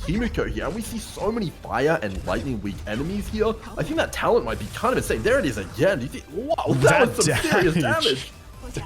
Himeko here, and we see so many fire and lightning weak enemies here. I think that talent might be kind of insane. There it is again. You think, wow, that was some serious damage.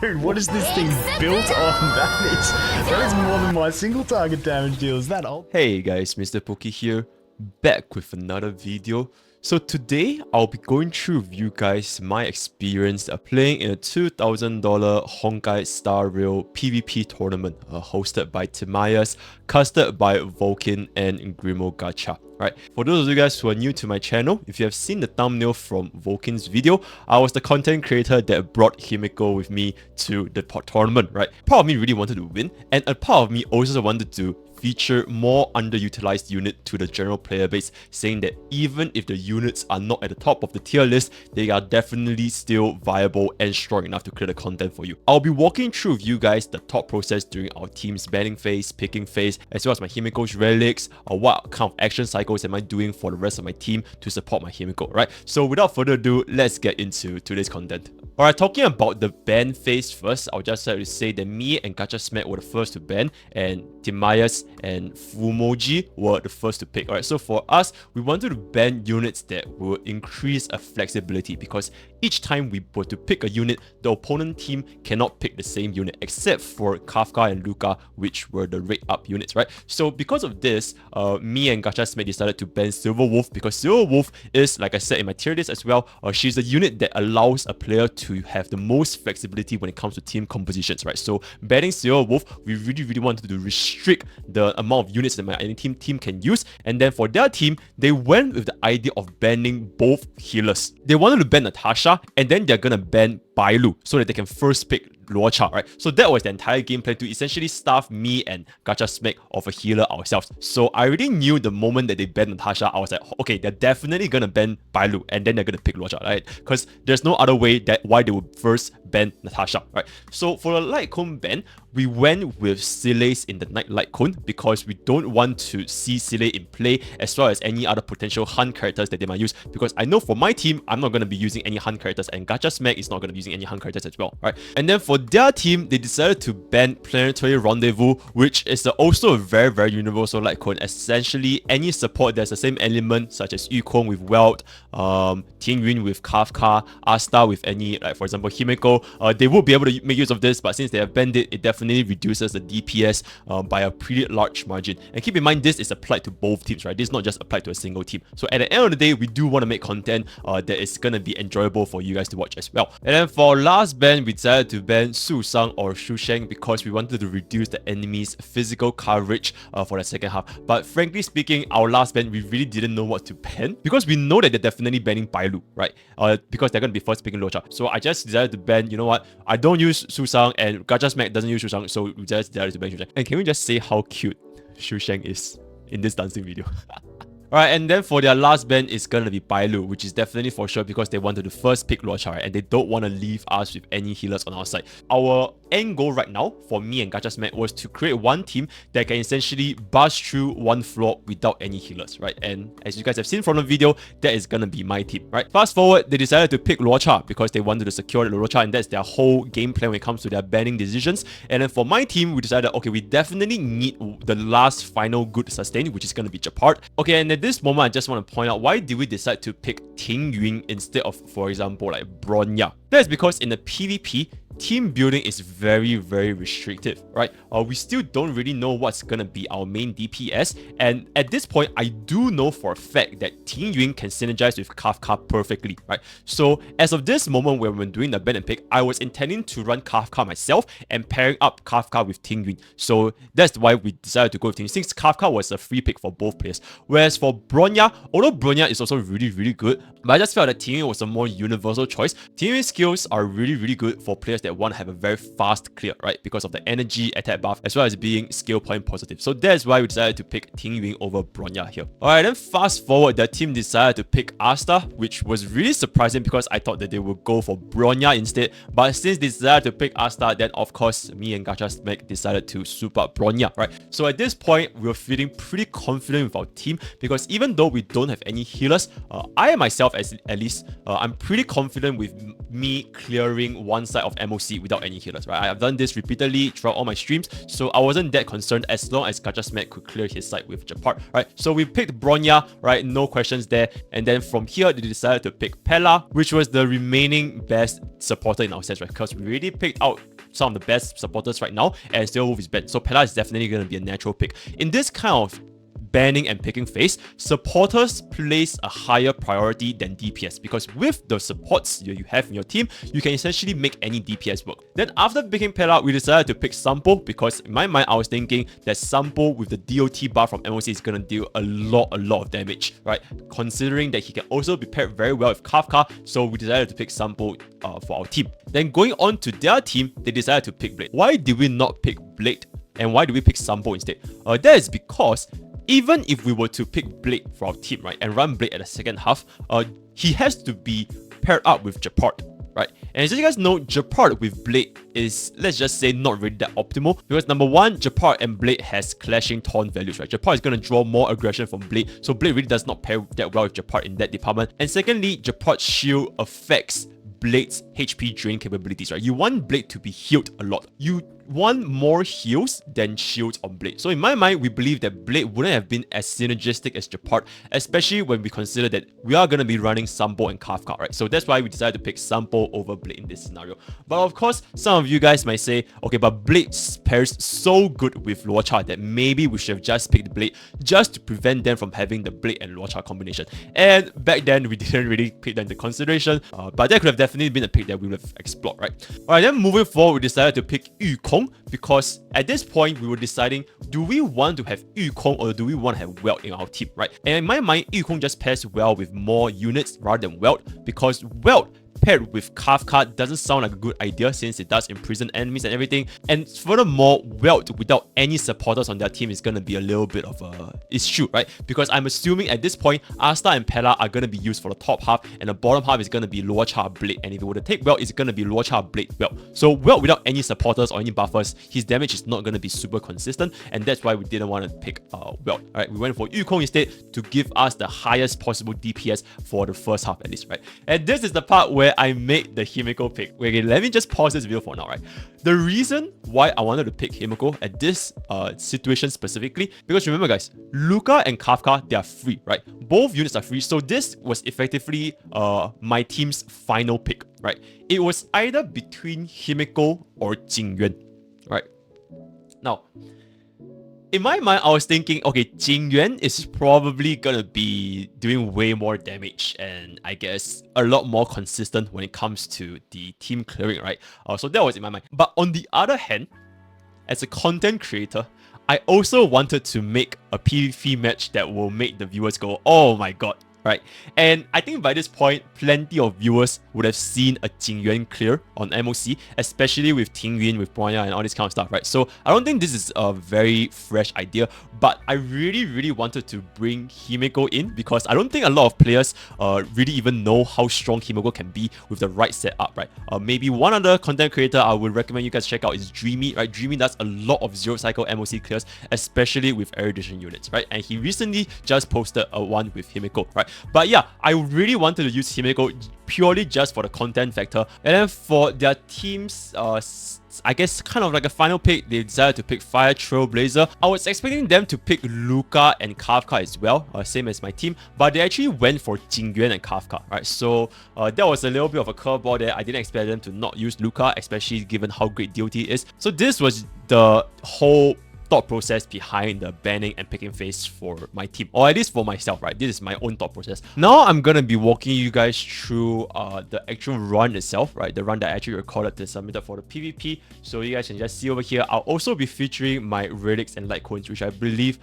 Dude, what is this thing built on? That is more than my single target damage deals. That old. Hey guys, Mr. Pokey here, back with another video. So today, I'll be going through with you guys my experience playing in a $2,000 Honkai Star Rail PvP tournament hosted by Timayas, casted by Vulcan and Grimo Gacha. Right. For those of you guys who are new to my channel, if you have seen the thumbnail from Vulcan's video, I was the content creator that brought Himeko with me to the tournament, right? Part of me really wanted to win, and a part of me also wanted to feature more underutilized unit to the general player base, saying that even if the units are not at the top of the tier list, they are definitely still viable and strong enough to create the content for you. I'll be walking through with you guys the thought process during our team's banning phase, picking phase, as well as my Himeko's relics, or what kind of action cycles am I doing for the rest of my team to support my Himeko, right? So without further ado, let's get into today's content. Alright, talking about the ban phase first, I'll just have to say that me and Gacha Smack were the first to ban, and Timayas and Fumoji were the first to pick. Alright, so for us, we wanted to ban units that will increase a flexibility, because each time we were to pick a unit, the opponent team cannot pick the same unit, except for Kafka and Luca, which were the rate up units, right? So because of this, me and Gacha Smack decided to ban Silver Wolf, because Silver Wolf is, like I said in my tier list as well, she's a unit that allows a player to have the most flexibility when it comes to team compositions, right? So banning Silver Wolf, we really wanted to restrict the amount of units that my enemy team can use, and then for their team, they went with the idea of banning both healers. They wanted to ban Natasha, and then they're gonna ban Bailu so that they can first pick Luocha, right? So that was the entire game plan, to essentially starve me and Gacha Smack of a healer ourselves. So I already knew the moment that they banned Natasha, I was like, okay, they're definitely gonna ban Bailu, and then they're gonna pick Luocha, right? Because there's no other way that why they would first ban Natasha, right? So for the Light Cone ban, we went with Sileys in the Night Light Cone, because we don't want to see Siley in play, as well as any other potential Hun characters that they might use, because I know for my team, I'm not going to be using any Hun characters, and Gacha Smack is not going to be using any Hun characters as well, right? And then for their team, they decided to ban Planetary Rendezvous, which is also a very universal Light Cone. Essentially, any support that's the same element, such as Yukong with Welt, Tingyun with Kafka, Asta with any, like for example Himeko, they will be able to make use of this, but since they have banned it, it definitely reduces the DPS by a pretty large margin. And keep in mind, this is applied to both teams, right? This is not just applied to a single team. So at the end of the day, we do want to make content that is going to be enjoyable for you guys to watch as well. And then for our last ban, we decided to ban Su Sang or Shu Sheng, because we wanted to reduce the enemy's physical coverage for the second half. But frankly speaking, our last ban, we really didn't know what to ban, because we know that they're definitely banning Bailu, right? Because they're going to be first picking Luocha. So I just decided to ban, you know what, I don't use Su Sang, and Gacha Smack doesn't use Shu Sheng, so we just decided to ban Shu Sheng. And can we just say how cute Shu Sheng is in this dancing video? Alright, and then for their last ban is gonna be Bailu, which is definitely for sure because they wanted to first pick Luocha, right? And they don't want to leave us with any healers on our side. Our end goal right now for me and Gacha Smack was to create one team that can essentially bust through one floor without any healers, right? And as you guys have seen from the video, that is gonna be my team, right? Fast forward, they decided to pick Luocha because they wanted to secure the Luocha, and that's their whole game plan when it comes to their banning decisions. And then for my team, we decided, okay, we definitely need the last final good sustain, which is gonna be Japart. Okay, and at this moment, I just want to point out, why did we decide to pick Tingyun instead of, for example, like Bronya? That's because in the PvP, team building is very restrictive, right? We still don't really know what's gonna be our main DPS, and at this point, I do know for a fact that Tingyun can synergize with Kafka perfectly, right? So as of this moment when we're doing the ban and pick, I was intending to run Kafka myself and pairing up Kafka with Tingyun. So that's why we decided to go with Tingyun, since Kafka was a free pick for both players. Whereas for Bronya, although Bronya is also really good, but I just felt that Tingyun was a more universal choice. Tingyun's skills are really good for players that want to have a very fast clear, right? Because of the energy, attack buff, as well as being skill point positive. So that's why we decided to pick Tingyun over Bronya here. Alright, then fast forward, the team decided to pick Asta, which was really surprising because I thought that they would go for Bronya instead. But since they decided to pick Asta, then of course, me and Gacha Smack decided to swoop up Bronya, right? So at this point, we were feeling pretty confident with our team, because even though we don't have any healers, I myself, at least, I'm pretty confident with me clearing one side of MOC without any healers, right? I've done this repeatedly throughout all my streams, so I wasn't that concerned as long as Gachasmet could clear his side with Japart, right? So we picked Bronya, right? No questions there. And then from here, they decided to pick Pella, which was the remaining best supporter in our sense, right? Because we already picked out some of the best supporters right now, and still Wolf is banned. So Pella is definitely going to be a natural pick. In this kind of banning and picking phase, supporters place a higher priority than DPS, because with the supports you have in your team, you can essentially make any DPS work. Then after picking Pella, we decided to pick Sampo, because in my mind I was thinking that Sampo with the DOT bar from MOC is going to deal a lot of damage, right? Considering that he can also be paired very well with Kafka, so we decided to pick Sampo for our team. Then going on to their team, they decided to pick Blade. Why did we not pick Blade? And why did we pick Sampo instead? That is because even if we were to pick Blade for our team, right, and run Blade at the second half, he has to be paired up with Japart, right? And as you guys know, Japart with Blade is, let's just say, not really that optimal, because number one, Japart and Blade has clashing taunt values, right? Japart is going to draw more aggression from Blade, so Blade really does not pair that well with Japart in that department. And secondly, Japart's shield affects Blade's HP drain capabilities, right? You want Blade to be healed a lot. You want more heals than shields on Blade. So in my mind, we believe that Blade wouldn't have been as synergistic as Japart, especially when we consider that we are going to be running Sampo and Kafka, right? So that's why we decided to pick Sampo over Blade in this scenario. But of course, some of you guys might say, okay, but Blade pairs so good with Luocha that maybe we should have just picked Blade just to prevent them from having the Blade and Luocha combination. And back then, we didn't really take that into consideration, but that could have definitely been a pick that we would have explored, right? Alright, then moving forward, we decided to pick Yukong, because at this point we were deciding, do we want to have Yukong or do we want to have Weld in our team, right? And in my mind, Yukong just pairs well with more units rather than Weld, because Weld paired with Kafka doesn't sound like a good idea since it does imprison enemies and everything. And furthermore, Weld without any supporters on their team is going to be a little bit of a issue, right? Because I'm assuming at this point, Asta and Pella are going to be used for the top half, and the bottom half is going to be Luocha Blade. And if it were to take Weld, it's going to be Luocha Blade Weld. So Weld without any supporters or any buffers, his damage is not going to be super consistent, and that's why we didn't want to pick Weld. Alright, we went for Yukong instead to give us the highest possible DPS for the first half at least, right? And this is the part where I made the Himeko pick. Okay, let me just pause this video for now, right? The reason why I wanted to pick Himeko at this situation specifically, because remember guys, Luca and Kafka, they are free, right? Both units are free, so this was effectively my team's final pick, right? It was either between Himeko or Jingyuan, right? Now, in my mind, I was thinking, okay, Jingyuan is probably gonna be doing way more damage and I guess a lot more consistent when it comes to the team clearing, right? So that was in my mind. But on the other hand, as a content creator, I also wanted to make a PvP match that will make the viewers go, oh my god, right? And I think by this point, plenty of viewers would have seen a Jingyuan clear on MOC, especially with Tingyun, with Bronya and all this kind of stuff, right? So I don't think this is a very fresh idea, but I really wanted to bring Himeko in because I don't think a lot of players really even know how strong Himeko can be with the right setup, right? Maybe one other content creator I would recommend you guys check out is Dreamy, right? Dreamy does a lot of zero cycle MOC clears, especially with erudition units, right? And he recently just posted a one with Himeko, right? But yeah, I really wanted to use Himeko purely just for the content factor. And then for their teams, I guess kind of like a final pick, they decided to pick Fire Trailblazer. I was expecting them to pick Luca and Kafka as well, same as my team, but they actually went for Jingyuan and Kafka, right? So that was a little bit of a curveball there. I didn't expect them to not use Luca, especially given how great DOT is. So this was the whole thought process behind the banning and picking phase for my team, or at least for myself, right? This is my own thought process. Now I'm gonna be walking you guys through the actual run itself, right? The run that I actually recorded and submitted for the PvP, so you guys can just see over here. I'll also be featuring my relics and light coins, which I believe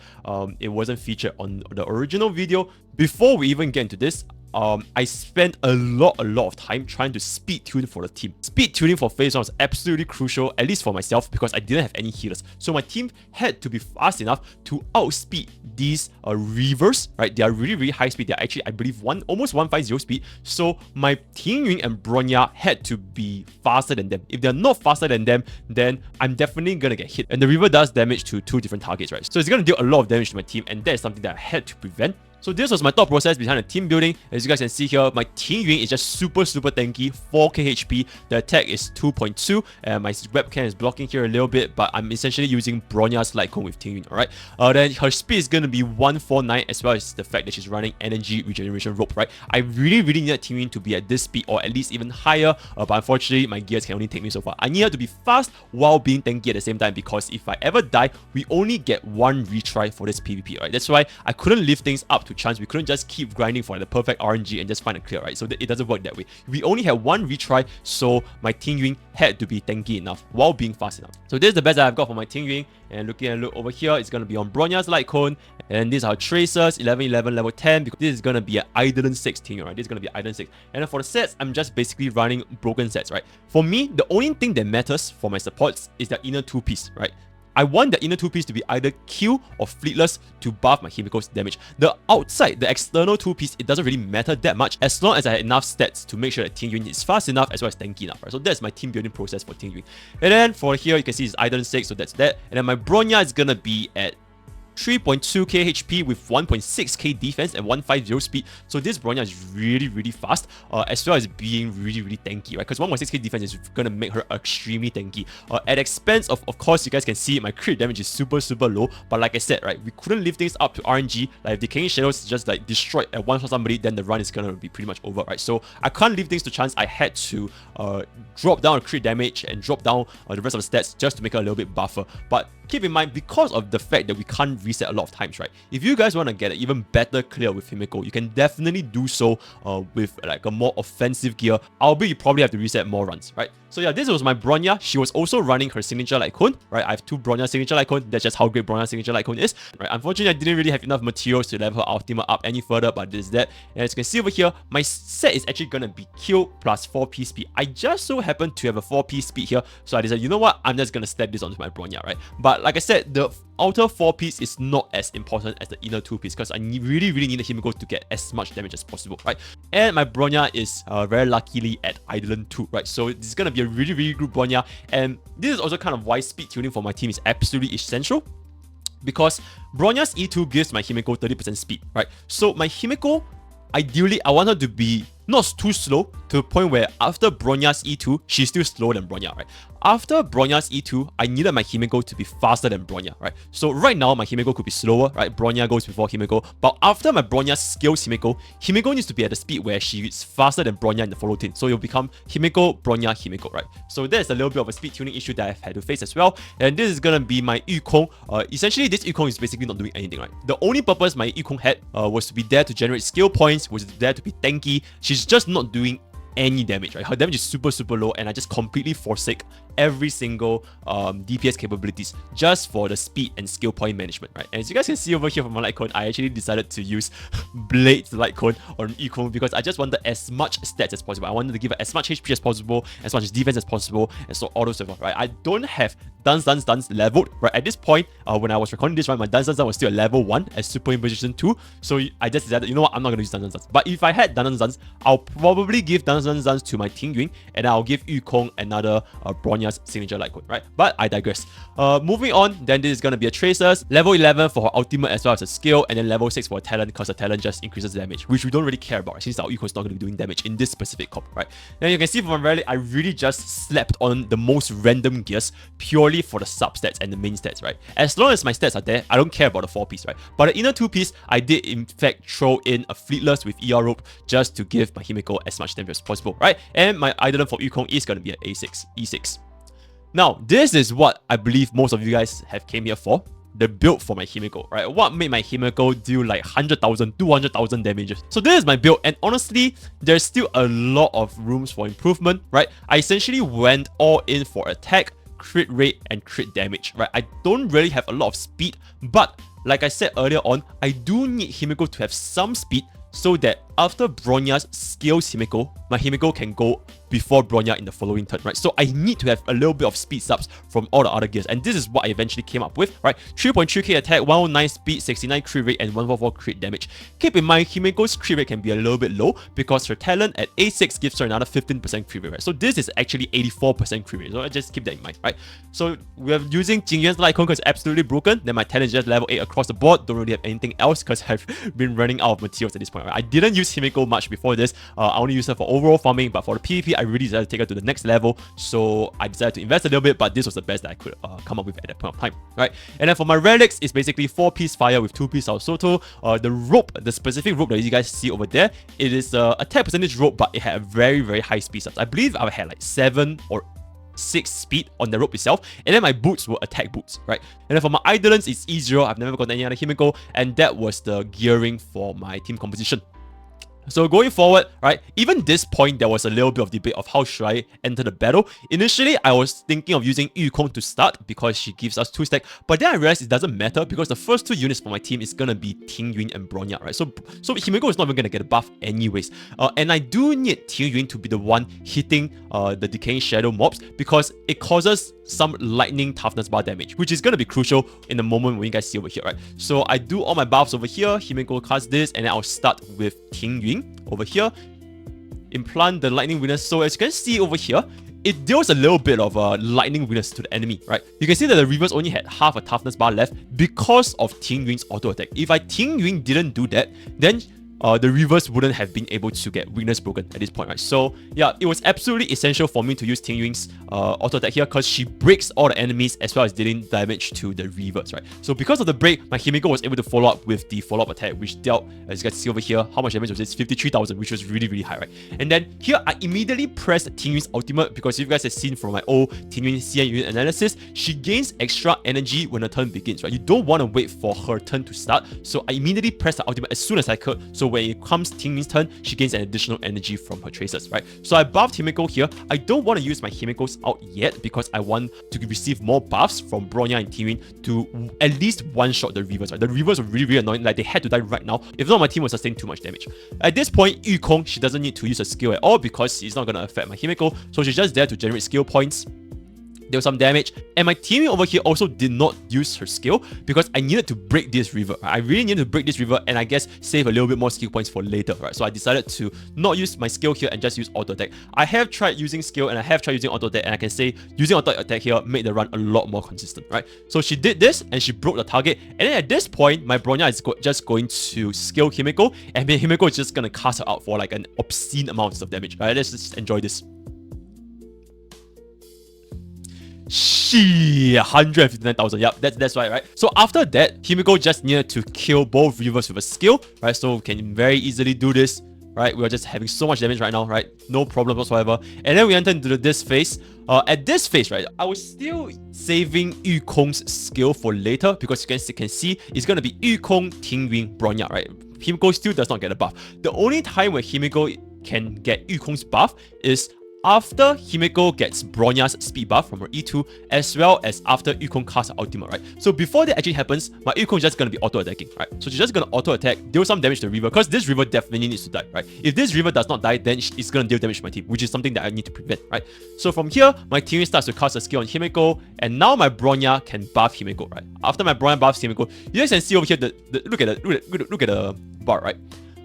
it wasn't featured on the original video. Before we even get into this, I spent a lot of time trying to speed tune for the team. Speed tuning for phase 1 was absolutely crucial, at least for myself, because I didn't have any healers. So my team had to be fast enough to outspeed these reavers, right? They are really high speed. They're actually, I believe, almost 150 speed. So my Tingyun and Bronya had to be faster than them. If they're not faster than them, then I'm definitely gonna get hit. And the reaver does damage to 2 different targets, right? So it's gonna deal a lot of damage to my team, and that is something that I had to prevent. So this was my thought process behind the team building. As you guys can see here, my Ting Yun is just super tanky, 4k HP. The attack is 2.2, and my webcam is blocking here a little bit, but I'm essentially using Bronya's Light Cone with Ting Yun, alright? Then her speed is going to be 149, as well as the fact that she's running energy regeneration rope, right? I really needed Ting Yun to be at this speed, or at least even higher, but unfortunately, my gears can only take me so far. I need her to be fast while being tanky at the same time, because if I ever die, we only get one retry for this PvP, right? That's why I couldn't lift things up to chance. We couldn't just keep grinding for the perfect RNG and just find a clear, right? So it doesn't work that way. We only had one retry, so my Ting Yun had to be tanky enough while being fast enough. So this is the best that I've got for my Ting Yun. And looking at look over here, it's going to be on Bronya's Light Cone. And these are tracers, 11, 11, level 10, because this is going to be an Eidolon 6 Ting Yun, right? This is going to be Eidolon 6. And then for the sets, I'm just basically running broken sets, right? For me, the only thing that matters for my supports is the inner 2-piece, right? I want the inner 2-piece to be either Q or Fleetless to buff my Himeko's damage. The outside, the external 2-piece, it doesn't really matter that much as long as I had enough stats to make sure that Ting Yun is fast enough as well as tanky enough, right? So that's my team building process for Ting Yun. And then for here, you can see it's Eidolon 6, so that's that. And then my Bronya is gonna be at 3.2k HP with 1.6k defense and 150 speed. So this Bronya is really fast, as well as being really tanky, right? Because 1.6k defense is gonna make her extremely tanky. At expense of course, you guys can see my crit damage is super low. But like I said, right, we couldn't lift things up to RNG. Like if Decaying Shadows just like destroyed at one shot somebody, then the run is gonna be pretty much over, right? So I can't leave things to chance. I had to drop down the crit damage and drop down the rest of the stats just to make her a little bit buffer. But keep in mind, because of the fact that we can't reset a lot of times, right? If you guys want to get an even better clear with Himeko, you can definitely do so with like a more offensive gear, albeit you probably have to reset more runs, right? So yeah, this was my Bronya. She was also running her signature Light Cone, right? I have two Bronya signature Light Cone. That's just how great Bronya signature Light Cone is, right? Unfortunately, I didn't really have enough materials to level her ultimate up any further, but this is that. And as you can see over here, my set is actually gonna be Q plus 4p speed. I just so happen to have a 4p speed here, so I decided, you know what? I'm just gonna step this onto my Bronya, right? But like I said, the outer 4-piece is not as important as the inner 2-piece, because I really need the Himeko to get as much damage as possible, right? And my Bronya is very luckily at Eidolon 2, right? So this is gonna be a really good Bronya, and this is also kind of why speed tuning for my team is absolutely essential, because Bronya's E2 gives my Himeko 30% speed, right? So my Himeko, ideally, I want her to be not too slow to the point where after Bronya's E2, she's still slower than Bronya, right? After Bronya's E2, I needed my Himeko to be faster than Bronya, right? So right now, my Himeko could be slower, right? Bronya goes before Himeko. But after my Bronya scales Himeko, Himeko needs to be at the speed where she is faster than Bronya in the follow team. So it'll become Himeko, Bronya, Himeko, right? So there's a little bit of a speed tuning issue that I've had to face as well. And this is gonna be my Yukong. Essentially, this Yukong is basically not doing anything, right? The only purpose my Yukong had was to be there to generate skill points, was there to be tanky. She's just not doing any damage, right? Her damage is super low, and I just completely forsake every single DPS capabilities just for the speed and skill point management, right? And as you guys can see over here from my Light Cone, I actually decided to use Blade's Light Cone on Yukong because I just wanted as much stats as possible. I wanted to give her as much HP as possible, as much defense as possible, and so all those stuff, right? I don't have Dance leveled, right? At this point, when I was recording this, right, my Dance was still at level 1 as Superimposition 2, so I just decided, you know what, I'm not gonna use Dance. But if I had Dance, I'll probably give Dance to my Ting Yun, and I'll give Yukong another Bronya's signature Light Cone, right? But I digress. Moving on, then this is gonna be a Tracers, level 11 for her ultimate as well as a skill, and then level 6 for a talent, because the talent just increases damage, which we don't really care about, since our Yukong is not gonna be doing damage in this specific comp, right? Then you can see from my rally, I really just slapped on the most random gears purely for the substats and the main stats, right? As long as my stats are there, I don't care about the 4-piece, right? But the inner 2-piece, I did in fact throw in a Fleetless with ER rope just to give my Himeko as much damage as possible, right? And my Eidolon for Yukong is gonna be an E6. Now, this is what I believe most of you guys have came here for. The build for my Himeko, right? What made my Himeko do like 100,000, 200,000 damages? So this is my build, and honestly, there's still a lot of rooms for improvement, right? I essentially went all in for attack, crit rate, and crit damage, right? I don't really have a lot of speed, but like I said earlier on, I do need Himeko to have some speed so that after Bronya's skills Himeko, my Himeko can go before Bronya in the following turn, right? So I need to have a little bit of speed subs from all the other gears, and this is what I eventually came up with, right? 3.3k attack, 109 speed, 69 crit rate, and 144 crit damage. Keep in mind, Himeko's crit rate can be a little bit low because her talent at A6 gives her another 15% crit rate, right? So this is actually 84% crit rate, so just keep that in mind, right? So we are using Jingyuan's Light Cone because it's absolutely broken, then my talent is just level 8 across the board, don't really have anything else because I've been running out of materials at this point, right? I didn't use Himeko much before this, I only used her for overall farming, but for the PvP, I really decided to take her to the next level, so I decided to invest a little bit, but this was the best that I could come up with at that point of time, right? And then for my relics, it's basically 4-piece fire with 2-piece of Soto. The rope, the specific rope that you guys see over there, it is a attack percentage rope, but it had a very, very high speed subs. I believe I had like 7 or 6 speed on the rope itself, and then my boots were attack boots, right? And then for my Eidolons, it's E0. I've never gotten any other Himeko, and that was the gearing for my team composition. So going forward, right, even this point, there was a little bit of debate of how should I enter the battle. Initially, I was thinking of using Yukong to start because she gives us 2 stack, but then I realized it doesn't matter because the first 2 units for my team is gonna be Tingyun and Bronya, right? So Himeko is not even gonna get a buff anyways. And I do need Tingyun to be the one hitting the Decaying Shadow mobs because it causes some lightning toughness bar damage, which is gonna be crucial in the moment when you guys see over here, right? So I do all my buffs over here, Himeko casts this, and then I'll start with Tingyun over here, implant the lightning weakness. So as you can see over here, it deals a little bit of lightning weakness to the enemy, right? You can see that the Reavers only had half a toughness bar left because of Tingyun's auto attack. If Tingyun didn't do that, then the Reavers wouldn't have been able to get weakness broken at this point, right? So yeah, it was absolutely essential for me to use Tingyun's auto attack here because she breaks all the enemies as well as dealing damage to the Reavers, right? So because of the break, my Himeko was able to follow up with the follow-up attack, which dealt, as you guys see over here, how much damage was this? 53,000, which was really, really high, right? And then here, I immediately pressed Tingyun's ultimate because if you guys have seen from my old Tingyun CN unit analysis, she gains extra energy when her turn begins, right? You don't want to wait for her turn to start, so I immediately pressed the ultimate as soon as I could, so when it comes Tingyun's turn, she gains an additional energy from her tracers, right? So I buffed Himeko here. I don't want to use my Himekos out yet because I want to receive more buffs from Bronya and Tingyun to at least one-shot the Reavers, right? The Reavers were really, really annoying, like they had to die right now. If not, my team would sustain too much damage. At this point, Yukong, she doesn't need to use a skill at all because it's not going to affect my Himeko, so she's just there to generate skill points, deal some damage. And my teammate over here also did not use her skill because I needed to break this river. I really needed to break this river and I guess save a little bit more skill points for later, right? So I decided to not use my skill here and just use auto attack. I have tried using skill and I have tried using auto attack, and I can say using auto attack here made the run a lot more consistent, right? So she did this and she broke the target, and then at this point my Bronya is just going to skill Himeko, and then Himeko is just gonna cast her out for like an obscene amount of damage, right? Let's just enjoy this. 159,000. Yep, that's right? So after that, Himeko just needed to kill both Reavers with a skill, right? So we can very easily do this, right? We're just having so much damage right now, right? No problem whatsoever. And then we enter into this phase. At this phase, right, I was still saving Yukong's skill for later because you can see it's gonna be Yukong, Tingyun, Bronya, right? Himeko still does not get a buff. The only time where Himeko can get Yukong's buff is after Himeko gets Bronya's speed buff from her E2, as well as after Yukong casts her ultimate, right? So before that actually happens, my Yukong is just gonna be auto attacking, right? So she's just gonna auto attack, deal some damage to the Reaver, because this Reaver definitely needs to die, right? If this Reaver does not die, then it's gonna deal damage to my team, which is something that I need to prevent, right? So from here, my team starts to cast a skill on Himeko, and now my Bronya can buff Himeko, right? After my Bronya buffs Himeko, you guys can see over here look at the bar, right?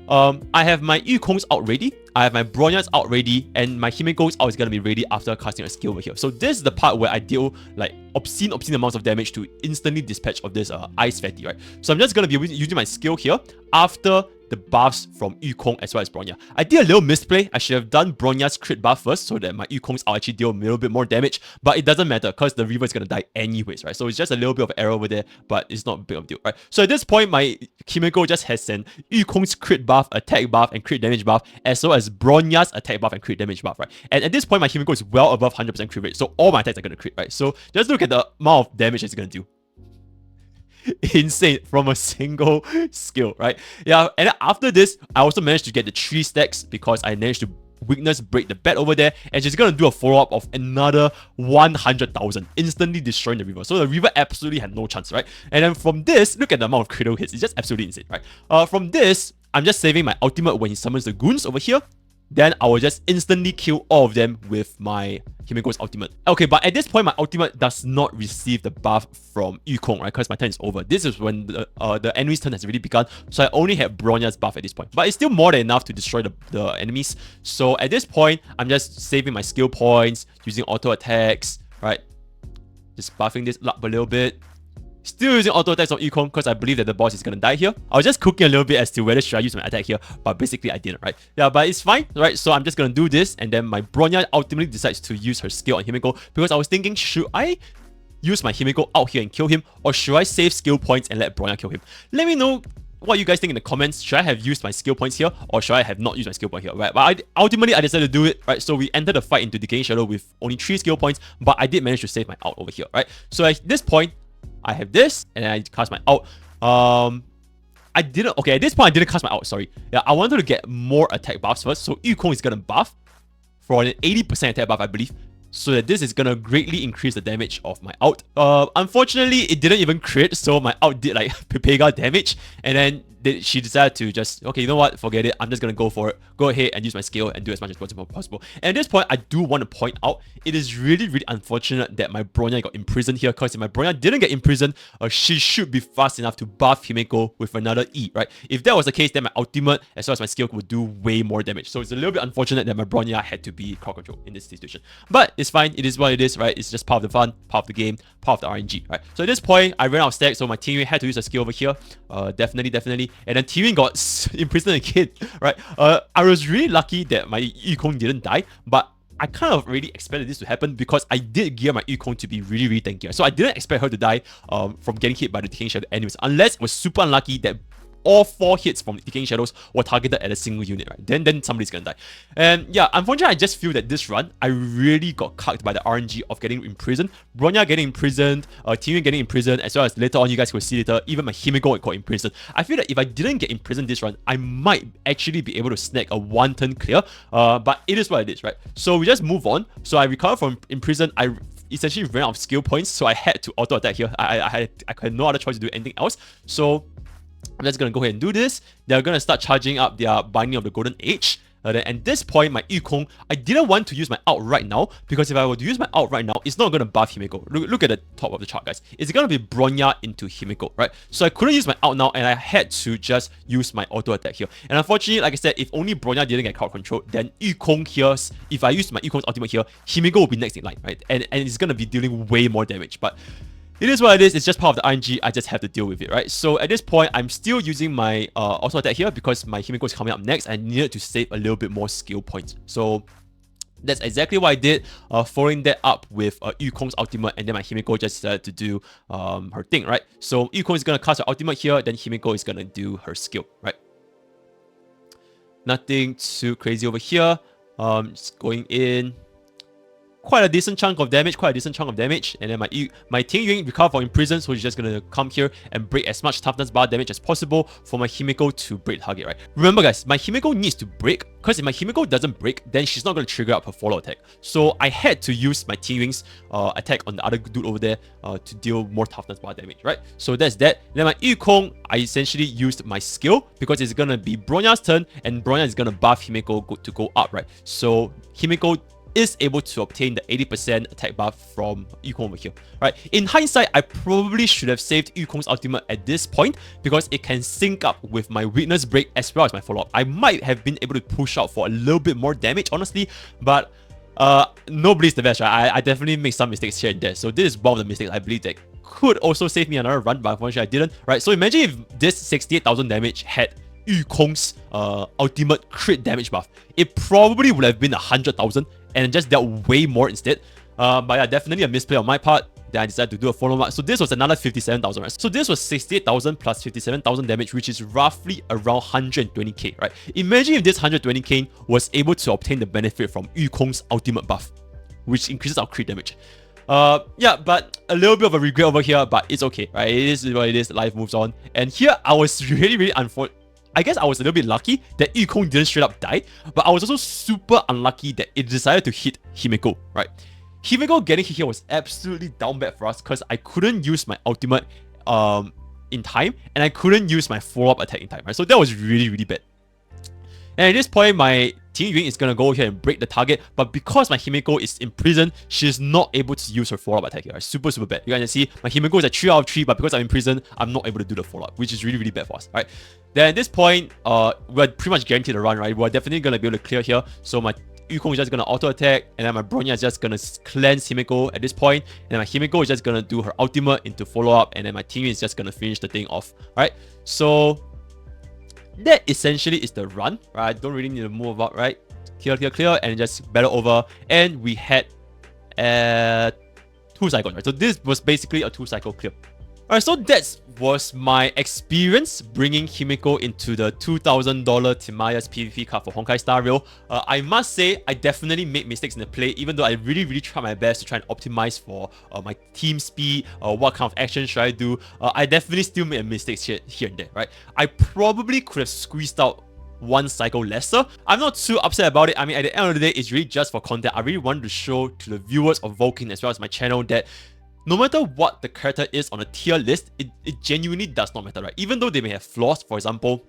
I have my Yukong's out ready, I have my Bronya's out ready, and my Himeko's out is gonna be ready after casting a skill over here. So this is the part where I deal like obscene amounts of damage to instantly dispatch of this Ice Fatty, right? So I'm just gonna be using my skill here after the buffs from Yukong as well as Bronya. I did a little misplay. I should have done Bronya's crit buff first so that my Yukong's out actually deal a little bit more damage, but it doesn't matter because the Reaver is gonna die anyways, right? So it's just a little bit of error over there, but it's not a big of a deal, right? So at this point, my Himeko just has an Yukong's crit buff, attack buff, and crit damage buff, as well as Bronya's attack buff and crit damage buff, right? And at this point, my Himeko is well above 100% crit rate, so all my attacks are gonna crit, right? So just look at the amount of damage it's gonna do. Insane from a single skill, right? Yeah, and then after this, I also managed to get the 3 stacks because I managed to weakness break the bat over there, and she's gonna do a follow-up of another 100,000, instantly destroying the Reaver. So the Reaver absolutely had no chance, right? And then from this, look at the amount of critical hits. It's just absolutely insane, right? From this, I'm just saving my ultimate when he summons the goons over here. Then I will just instantly kill all of them with my Himeko's ultimate. Okay, but at this point, my ultimate does not receive the buff from Yukong, right? Because my turn is over. This is when the enemy's turn has already begun. So I only have Bronya's buff at this point. But it's still more than enough to destroy the enemies. So at this point, I'm just saving my skill points, using auto attacks, right? Just buffing this up a little bit. Still using auto attacks on Yukong because I believe that the boss is gonna die here. I was just cooking a little bit as to whether should I use my attack here, but basically I didn't, right? Yeah, but it's fine, right? So I'm just gonna do this, and then my Bronya ultimately decides to use her skill on Himeko because I was thinking, should I use my Himeko out here and kill him, or should I save skill points and let Bronya kill him? Let me know what you guys think in the comments. Should I have used my skill points here, or should I have not used my skill point here, right? But ultimately I decided to do it, right? So we entered the fight into Decaying Shadow with only 3 skill points, but I did manage to save my out over here, right? So at this point, I have this, and I cast my out. At this point I didn't cast my out, sorry. Yeah, I wanted to get more attack buffs first, so Yukong is gonna buff for an 80% attack buff, I believe, so that this is gonna greatly increase the damage of my out. Unfortunately, it didn't even crit, so my out did like Pepega damage, and then she decided to just, okay, you know what, forget it, I'm just gonna go for it, go ahead and use my skill and do as much as possible. And at this point, I do want to point out, it is really, really unfortunate that my Bronya got imprisoned here, because if my Bronya didn't get imprisoned, she should be fast enough to buff Himeko with another E, right? If that was the case, then my ultimate as well as my skill would do way more damage. So it's a little bit unfortunate that my Bronya had to be crowd control in this situation. But it's fine, it is what it is, right? It's just part of the fun, part of the game, part of the RNG, right? So at this point, I ran out of stacks, so my teammate had to use a skill over here. Definitely. And then teammate got imprisoned again, right? I was really lucky that my Yukong didn't die, but I kind of really expected this to happen because I did gear my Yukong to be really, really tanky. So I didn't expect her to die from getting hit by the Decaying Shadow enemies, unless it was super unlucky that all 4 hits from Decaying Shadows were targeted at a single unit, right? Then somebody's gonna die. And yeah, unfortunately, I just feel that this run, I really got cucked by the RNG of getting imprisoned, Bronya getting imprisoned, teammate getting imprisoned, as well as later on, you guys will see later, even my Himeko got imprisoned. I feel that if I didn't get imprisoned this run, I might actually be able to snag a 1-turn clear, but it is what it is, right? So we just move on. So I recovered from imprison. I essentially ran out of skill points, so I had to auto attack here. I had no other choice to do anything else. So I'm just gonna go ahead and do this. They're gonna start charging up their Binding of the Golden Age. Then at this point, my Yukong, I didn't want to use my out right now, because if I were to use my out right now, it's not gonna buff Himeko. Look at the top of the chart, guys. It's gonna be Bronya into Himeko, right? So I couldn't use my out now, and I had to just use my auto attack here. And unfortunately, like I said, if only Bronya didn't get crowd control, then Yukong here, if I used my Yukong's ultimate here, Himeko will be next in line, right? And it's gonna be dealing way more damage. But it is what it is. It's just part of the RNG. I just have to deal with it, right? So at this point, I'm still using my auto attack here because my Himeko is coming up next. I needed to save a little bit more skill points. So that's exactly what I did, following that up with Yukong's ultimate, and then my Himeko just decided to do her thing, right? So Yukong is going to cast her ultimate here, then Himeko is going to do her skill, right? Nothing too crazy over here. Just going in. Quite a decent chunk of damage, and then my Ting Yun recover from imprison, so she's just gonna come here and break as much toughness bar damage as possible for my Himeko to break target, right? Remember guys, my Himeko needs to break, because if my Himeko doesn't break, then she's not gonna trigger up her follow attack. So I had to use my Ting Yun's attack on the other dude over there to deal more toughness bar damage, right? So that's that. Then my Yukong, I essentially used my skill, because it's gonna be Bronya's turn, and Bronya is gonna buff Himeko to go up, right? So Himeko is able to obtain the 80% attack buff from Yukong over here, right? In hindsight, I probably should have saved Yukong's ultimate at this point, because it can sync up with my weakness break as well as my follow-up. I might have been able to push out for a little bit more damage, honestly, but nobody's the best, right? I definitely made some mistakes here and there, so this is one of the mistakes I believe that could also save me another run, but unfortunately I didn't, right? So imagine if this 68,000 damage had Yukong's ultimate crit damage buff, it probably would have been 100,000 and just dealt way more instead. But yeah, definitely a misplay on my part. Then I decided to do a follow-up. So this was another 57,000, right? So this was 68,000 plus 57,000 damage, which is roughly around 120k, right? Imagine if this 120k was able to obtain the benefit from Yukong's ultimate buff, which increases our crit damage. Yeah, but a little bit of a regret over here, but it's okay, right? It is what it is. Life moves on. And here I was really unfortunate. I guess I was a little bit lucky that Yukong didn't straight up die, but I was also super unlucky that it decided to hit Himeko, right? Himeko getting hit here was absolutely down bad for us, because I couldn't use my ultimate in time, and I couldn't use my follow-up attack in time, right? So that was really, really bad. And at this point, my team Yun is gonna go here and break the target, but because my Himeko is in prison, she's not able to use her follow-up attack here, right? Super, super bad. You guys can see, my Himeko is at 3 out of 3, but because I'm in prison, I'm not able to do the follow-up, which is really, really bad for us, right? Then at this point, we're pretty much guaranteed a run, right? We're definitely gonna be able to clear here, so my Yukong is just gonna auto-attack, and then my Bronya is just gonna cleanse Himeko at this point, and then my Himeko is just gonna do her ultimate into follow-up, and then my team is just gonna finish the thing off, right? So that essentially is the run, right? Don't really need to move about, right? Clear, and just battle over. And we had 2 cycles, right? So this was basically a 2-cycle clear. Alright, so that was my experience bringing Himeko into the $2,000 Timaya's PvP card for Honkai Star Rail. I must say, I definitely made mistakes in the play, even though I really, really tried my best to try and optimize for my team speed, what kind of action should I do. I definitely still made mistakes here and there, right? I probably could have squeezed out 1 cycle lesser. I'm not too upset about it. I mean, at the end of the day, it's really just for content. I really wanted to show to the viewers of Vulcan as well as my channel that no matter what the character is on a tier list, it genuinely does not matter, right? Even though they may have flaws, for example,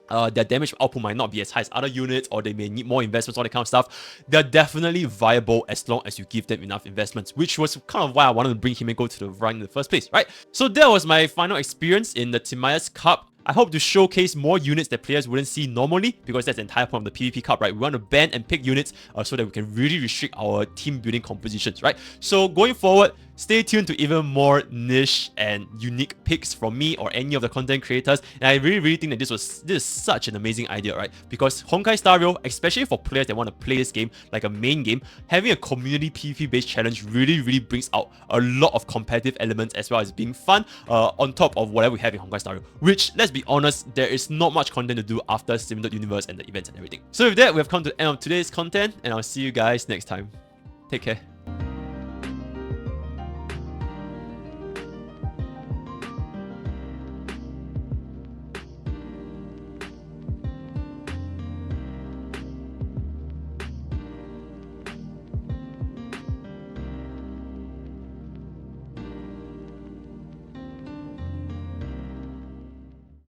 their damage output might not be as high as other units, or they may need more investments, all that kind of stuff. They're definitely viable as long as you give them enough investments, which was kind of why I wanted to bring Himeko to the run in the first place, right? So that was my final experience in the Timaya's Cup. I hope to showcase more units that players wouldn't see normally, because that's the entire point of the PvP Cup, right? We want to ban and pick units so that we can really restrict our team building compositions, right? So going forward, stay tuned to even more niche and unique picks from me or any of the content creators. And I really, really think that this is such an amazing idea, right? Because Honkai Star Rail, especially for players that want to play this game like a main game, having a community PvP based challenge really, really brings out a lot of competitive elements as well as being fun on top of whatever we have in Honkai Star Rail. Which, let's be honest, there is not much content to do after Teambuilding Universe and the events and everything. So with that, we have come to the end of today's content, and I'll see you guys next time. Take care.